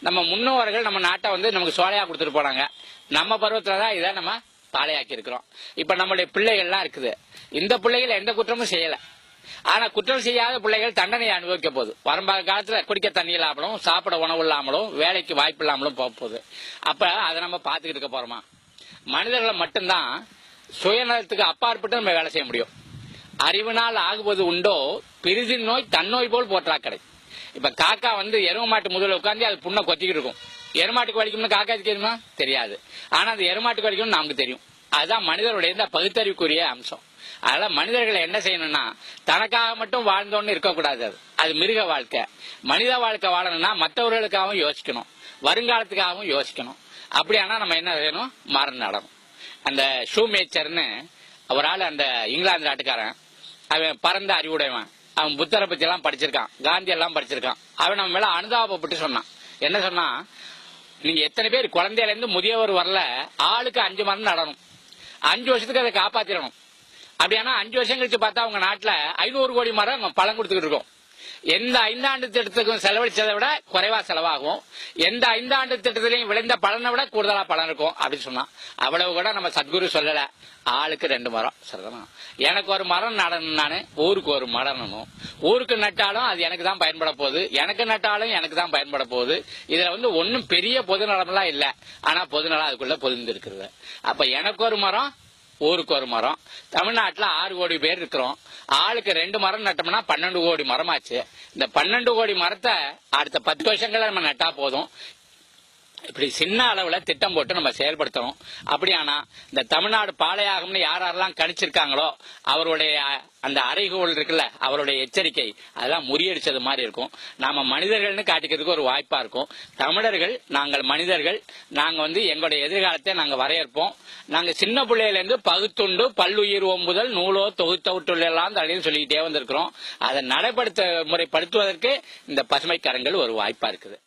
நம்ம முன்னோர்கள் நம்ம நாட்டை வந்து நமக்கு சோலையா கொடுத்துட்டு போனாங்க. நம்ம பருவத்துலதான் இதை நம்ம பாலையாக்கி இருக்கிறோம். இப்ப நம்மளுடைய பிள்ளைகள்லாம் இருக்குது. இந்த பிள்ளைகள் எந்த குற்றமும் செய்யல. ஆனா குற்றம் செய்யாத பிள்ளைகள் தண்டனை அனுபவிக்க போகுது. வரும்பாத காலத்துல குடிக்க தண்ணி இல்லாமலும், சாப்பிட உணவு இல்லாமலும், வேலைக்கு வாய்ப்பு இல்லாமலும் போக போகுது. அப்ப அதை நம்ம பாத்துக்கிட்டு இருக்க போறோமா? மனிதர்களை மட்டும்தான் சுயநலத்துக்கு அப்பாற்பட்டு நம்ம வேலை செய்ய முடியும். அறிவினால் ஆகுவது உண்டோ பிரிதின் நோய் தன்னோய் போல் போற்றாக்கடை. இப்ப காக்கா வந்து எரும மாட்டு முதல்ல உட்காந்து அது புண்ணை கொத்திக்கிட்டு இருக்கும். எருமாட்டுக்கு வலிக்கும்னு காக்காக்கு தெரியுமா? தெரியாது. ஆனா அது எருமாட்டுக்கு வலிக்கும்னு நமக்கு தெரியும். அதுதான் மனிதருடைய இந்த பகுத்தறிவுக்குரிய அம்சம். அதனால மனிதர்களை என்ன செய்யணும்னா, தனக்காக மட்டும் வாழ்ந்தோன்னு இருக்கக்கூடாது. அது மிருக வாழ்க்கை. மனித வாழ்க்கை வாழணும்னா மற்றவர்களுக்காகவும் யோசிக்கணும், வருங்காலத்துக்காகவும் யோசிக்கணும். அப்படியானா நம்ம என்ன செய்யணும்? மரம் நடணும். அந்த ஷூமேச்சர்னு ஒரு ஆள், அந்த இங்கிலாந்து நாட்டுக்காரன், அவன் பரந்த அறிவுடையவன். அவன் புத்தரை பத்தி எல்லாம் படிச்சிருக்கான், காந்தி எல்லாம் படிச்சிருக்கான். அவன் நம்ம மேல அனுதாபப்பட்டு சொன்னான். என்ன சொன்னா, நீங்க எத்தனை பேர் குழந்தையில இருந்து முதியவர் வரல, ஆளுக்கு 5 மரம் நடணும், 5 வருஷத்துக்கு அதை காப்பாத்திடணும். அப்படியானா 5 வருஷம் கழிச்சு பார்த்தா உங்க நாட்டுல 500 கோடி மரம் பழம் கொடுத்துக்கிட்டு இருக்கோம். எந்த 5 ஆண்டு திட்டத்துக்கும் செலவழிச்சதை விட குறைவா செலவாகும். எந்த 5 ஆண்டு திட்டத்திலையும் விளைந்த பலனை விட கூடுதலா பலன் இருக்கும் அப்படின்னு சொன்னா, அவ்வளவு கூட நம்ம சத்குரு சொல்லல. ஆளுக்கு 2 மரம். சரிதான். எனக்கு ஒரு மரம் நடணும், நானு ஊருக்கு ஒரு மரம் நடணும். ஊருக்கு நட்டாலும் அது எனக்கு தான் பயன்பட போகுது, எனக்கு நட்டாலும் எனக்கு தான் பயன்பட போகுது. இதுல வந்து ஒன்னும் பெரிய பொது நலமெல்லாம் இல்ல. ஆனா பொது நலம் அதுக்குள்ள பொதிந்து இருக்கிறது. அப்ப எனக்கு ஒரு மரம், ஊருக்கு ஒரு மரம். தமிழ்நாட்டுல 6 கோடி பேர் இருக்கிறோம். ஆளுக்கு 2 மரம் நட்டோம்னா 12 கோடி மரமாச்சு. இந்த 12 கோடி மரத்தை அடுத்த 10 வருஷங்கள்ல நம்ம நட்டா போதும். இப்படி சின்ன அளவுல திட்டம் போட்டு நம்ம செயல்படுத்தணும். அப்படியானா இந்த தமிழ்நாடு பாலையாகும்னு யாரெல்லாம் கணிச்சிருக்காங்களோ அவருடைய அந்த அறைகோல் இருக்குல்ல, அவருடைய எச்சரிக்கை அதெல்லாம் முறியடிச்சது மாதிரி இருக்கும். நாம மனிதர்கள்னு காட்டிக்கிறதுக்கு ஒரு வாய்ப்பா இருக்கும். தமிழர்கள், நாங்கள் மனிதர்கள், நாங்க வந்து எங்களுடைய எதிர்காலத்தை நாங்க வரையறுப்போம். நாங்க சின்ன பிள்ளையில இருந்து பகுத்துண்டு பல்லுயிர் ஓம்புதல் நூலோ தொகுத்தவுற்றுலாம் தடையும் சொல்லிக்கிட்டே வந்திருக்கிறோம். அதை நடைபடுத்த முறைப்படுத்துவதற்கு இந்த பசுமை கரங்கள் ஒரு வாய்ப்பா இருக்குது.